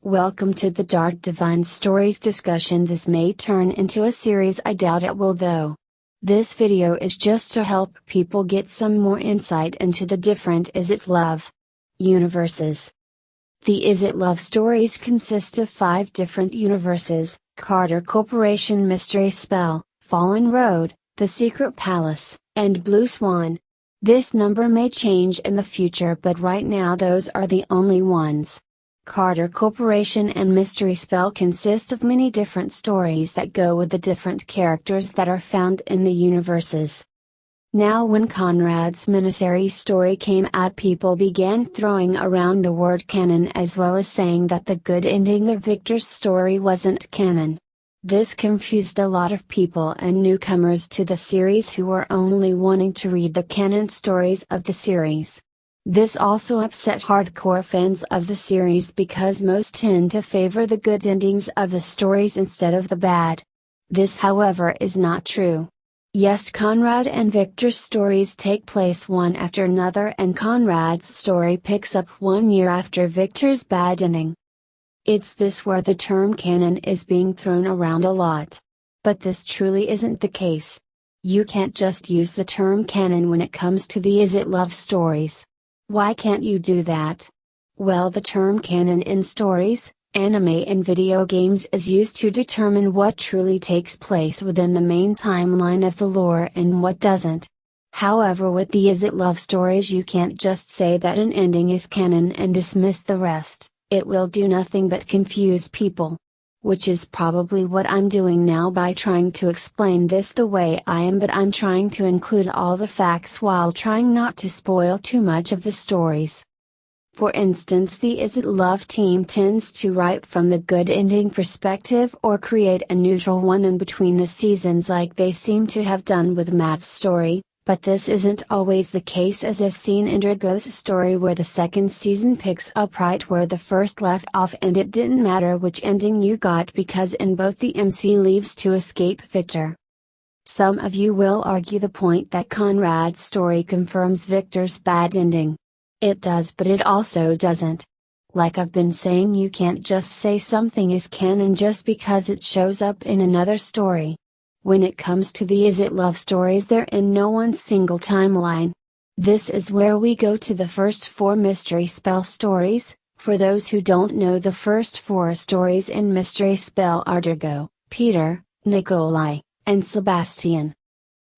Welcome to the Dark Divine Stories discussion. This may turn into a series, I doubt it will though. This video is just to help people get some more insight into the different Is It Love universes. The Is It Love stories consist of 5 different universes: Carter Corporation Mystery Spell, Fallen Road, The Secret Palace, and Blue Swan. This number may change in the future, but right now those are the only ones. Carter Corporation and Mystery Spell consist of many different stories that go with the different characters that are found in the universes. Now, when Conrad's miniseries story came out, people began throwing around the word canon, as well as saying that the good ending of Victor's story wasn't canon. This confused a lot of people and newcomers to the series who were only wanting to read the canon stories of the series. This also upset hardcore fans of the series because most tend to favor the good endings of the stories instead of the bad. This, however, is not true. Yes, Conrad and Victor's stories take place one after another, and Conrad's story picks up 1 year after Victor's bad ending. It's this where the term canon is being thrown around a lot. But this truly isn't the case. You can't just use the term canon when it comes to the Is It Love stories. Why can't you do that? Well, the term canon in stories, anime and video games is used to determine what truly takes place within the main timeline of the lore and what doesn't. However, with the Is It Love stories, you can't just say that an ending is canon and dismiss the rest. It will do nothing but confuse people. Which is probably what I'm doing now by trying to explain this the way I am, but I'm trying to include all the facts while trying not to spoil too much of the stories. For instance, the Is It Love team tends to write from the good ending perspective or create a neutral one in between the seasons, like they seem to have done with Matt's story. But this isn't always the case, as is seen in Drago's story, where the second season picks up right where the first left off, and it didn't matter which ending you got because in both the MC leaves to escape Victor. Some of you will argue the point that Conrad's story confirms Victor's bad ending. It does, but it also doesn't. Like I've been saying, you can't just say something is canon just because it shows up in another story. When it comes to the Is It Love stories, they're in no one single timeline. This is where we go to the first 4 Mystery Spell stories. For those who don't know, the first 4 stories in Mystery Spell are Drago, Peter, Nikolai, and Sebastian.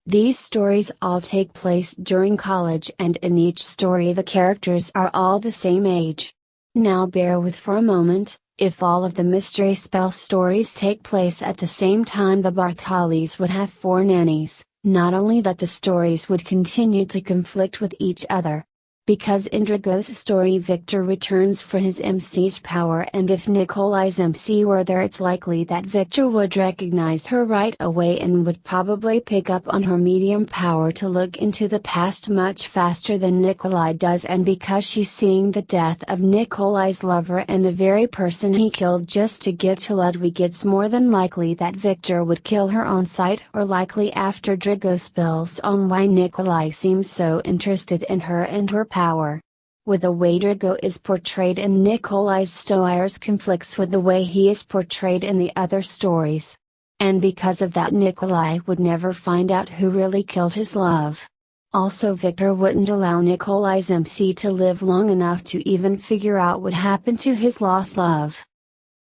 These stories all take place during college, and in each story the characters are all the same age. Now bear with for a moment. If all of the Mystery Spell stories take place at the same time, the Bartholis would have 4 nannies. Not only that, the stories would continue to conflict with each other. Because in Drago's story, Victor returns for his MC's power, and if Nikolai's MC were there, it's likely that Victor would recognize her right away and would probably pick up on her medium power to look into the past much faster than Nikolai does, and because she's seeing the death of Nikolai's lover and the very person he killed just to get to Ludwig, it's more than likely that Victor would kill her on sight, or likely after Drago spills on why Nikolai seems so interested in her and her power. With the way Drago is portrayed in Nikolai's stories conflicts with the way he is portrayed in the other stories. And because of that, Nikolai would never find out who really killed his love. Also, Victor wouldn't allow Nikolai's MC to live long enough to even figure out what happened to his lost love.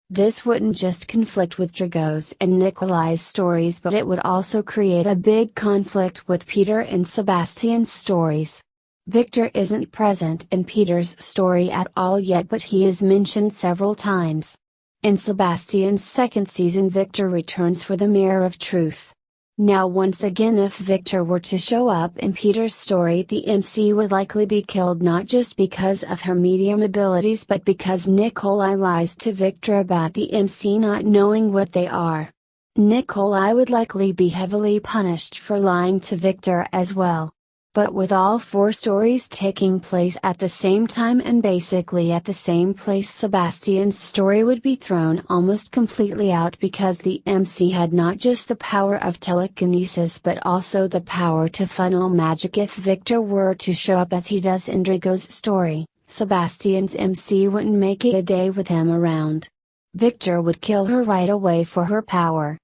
This wouldn't just conflict with Drago's and Nikolai's stories, but it would also create a big conflict with Peter and Sebastian's stories. Victor isn't present in Peter's story at all yet, but he is mentioned several times. In Sebastian's second season, Victor returns for the Mirror of Truth. Now, once again, if Victor were to show up in Peter's story, the MC would likely be killed, not just because of her medium abilities, but because Nikolai lies to Victor about the MC not knowing what they are. Nikolai would likely be heavily punished for lying to Victor as well. But with all 4 stories taking place at the same time and basically at the same place, Sebastian's story would be thrown almost completely out because the MC had not just the power of telekinesis but also the power to funnel magic. If Victor were to show up as he does in Drago's story, Sebastian's MC wouldn't make it a day with him around. Victor would kill her right away for her power.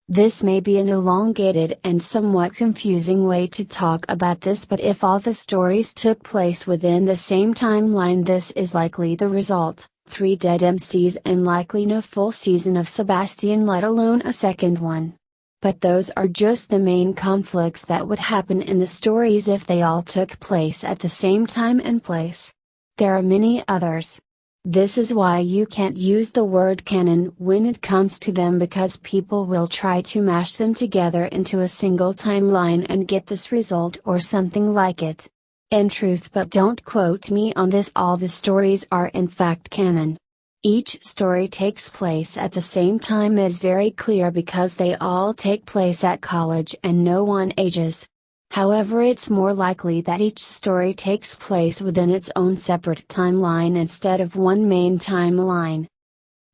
This may be an elongated and somewhat confusing way to talk about this, but if all the stories took place within the same timeline, this is likely the result: 3 dead MCs and likely no full season of Sebastian, let alone a second one. But those are just the main conflicts that would happen in the stories if they all took place at the same time and place. There are many others. This is why you can't use the word canon when it comes to them, because people will try to mash them together into a single timeline and get this result or something like it. In truth, but don't quote me on this, all the stories are in fact canon. Each story takes place at the same time is very clear because they all take place at college and no one ages. However, it's more likely that each story takes place within its own separate timeline instead of one main timeline.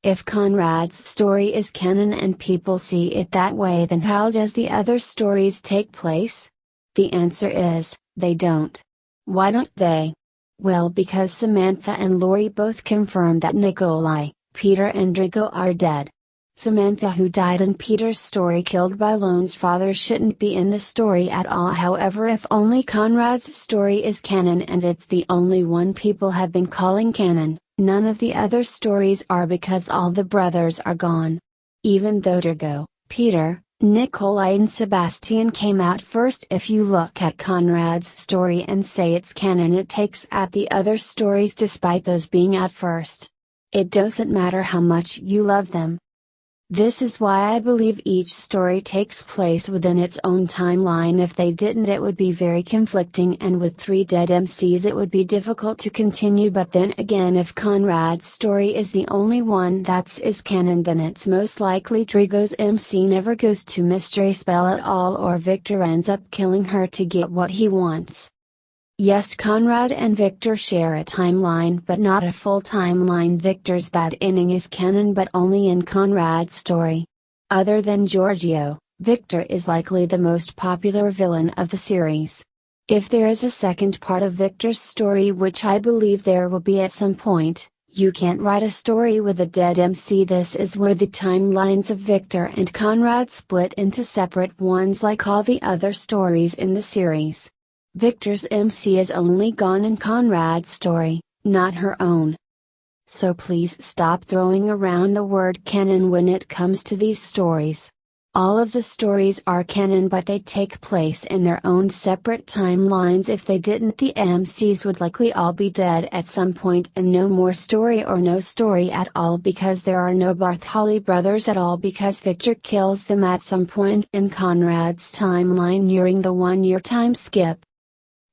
If Conrad's story is canon and people see it that way, then how does the other stories take place? The answer is, they don't. Why don't they? Well, because Samantha and Lori both confirm that Nikolai, Peter and Drigo are dead. Samantha, who died in Peter's story killed by Lone's father, shouldn't be in the story at all. However, if only Conrad's story is canon and it's the only one people have been calling canon, none of the other stories are, because all the brothers are gone. Even though Drigo, Peter, Nikolai and Sebastian came out first, if you look at Conrad's story and say it's canon, it takes out the other stories despite those being out first. It doesn't matter how much you love them. This is why I believe each story takes place within its own timeline. If they didn't, it would be very conflicting, and with 3 dead MCs it would be difficult to continue. But then again, if Conrad's story is the only one that is canon, then it's most likely Drigo's MC never goes to Mystery Spell at all, or Victor ends up killing her to get what he wants. Yes, Conrad and Victor share a timeline, but not a full timeline. Victor's bad ending is canon, but only in Conrad's story. Other than Giorgio, Victor is likely the most popular villain of the series. If there is a second part of Victor's story, which I believe there will be at some point, you can't write a story with a dead MC. This is where the timelines of Victor and Conrad split into separate ones like all the other stories in the series. Victor's MC is only gone in Conrad's story, not her own. So please stop throwing around the word canon when it comes to these stories. All of the stories are canon, but they take place in their own separate timelines. If they didn't, the MCs would likely all be dead at some point and no more story, or no story at all, because there are no Bartholdi brothers at all, because Victor kills them at some point in Conrad's timeline during the 1-year time skip.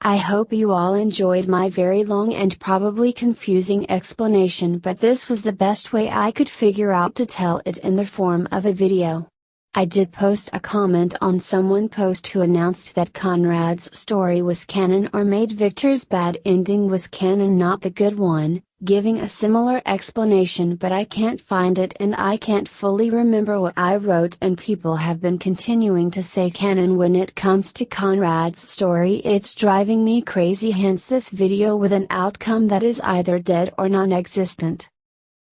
I hope you all enjoyed my very long and probably confusing explanation, but this was the best way I could figure out to tell it in the form of a video. I did post a comment on someone's post who announced that Conrad's story was canon, or made Victor's bad ending was canon, not the good one, giving a similar explanation, but I can't find it and I can't fully remember what I wrote, and people have been continuing to say canon when it comes to Conrad's story. It's driving me crazy, hence this video with an outcome that is either dead or non-existent.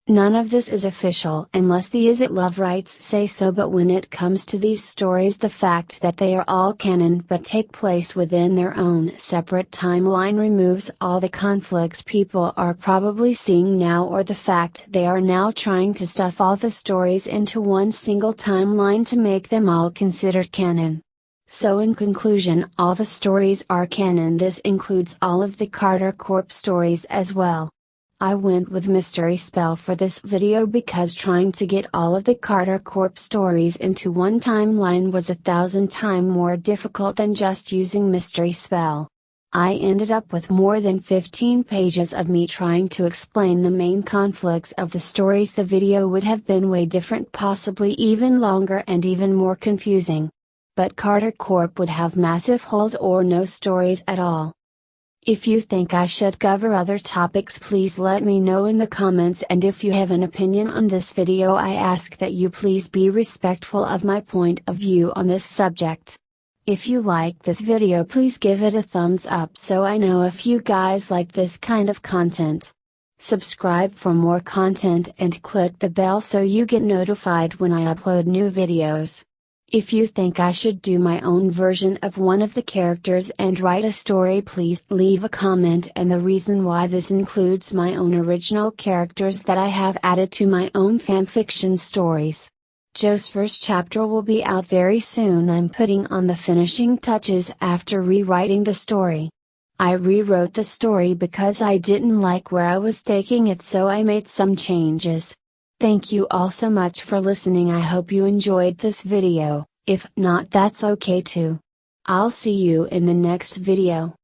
None of this is official unless the Is It Love rights say so, but when it comes to these stories, the fact that they are all canon but take place within their own separate timeline removes all the conflicts people are probably seeing now, or the fact they are now trying to stuff all the stories into one single timeline to make them all considered canon. So in conclusion, all the stories are canon. This includes all of the Carter Corp stories as well. I went with Mystery Spell for this video because trying to get all of the Carter Corp stories into one timeline was 1,000 times more difficult than just using Mystery Spell. I ended up with more than 15 pages of me trying to explain the main conflicts of the stories. The video would have been way different, possibly even longer and even more confusing. But Carter Corp would have massive holes or no stories at all. If you think I should cover other topics, please let me know in the comments, and if you have an opinion on this video, I ask that you please be respectful of my point of view on this subject. If you like this video, please give it a thumbs up so I know if you guys like this kind of content. Subscribe for more content and click the bell so you get notified when I upload new videos. If you think I should do my own version of one of the characters and write a story, please leave a comment and the reason why. This includes my own original characters that I have added to my own fanfiction stories. Joe's first chapter will be out very soon. I'm putting on the finishing touches after rewriting the story. I rewrote the story because I didn't like where I was taking it, so I made some changes. Thank you all so much for listening. I hope you enjoyed this video. If not, that's okay too. I'll see you in the next video.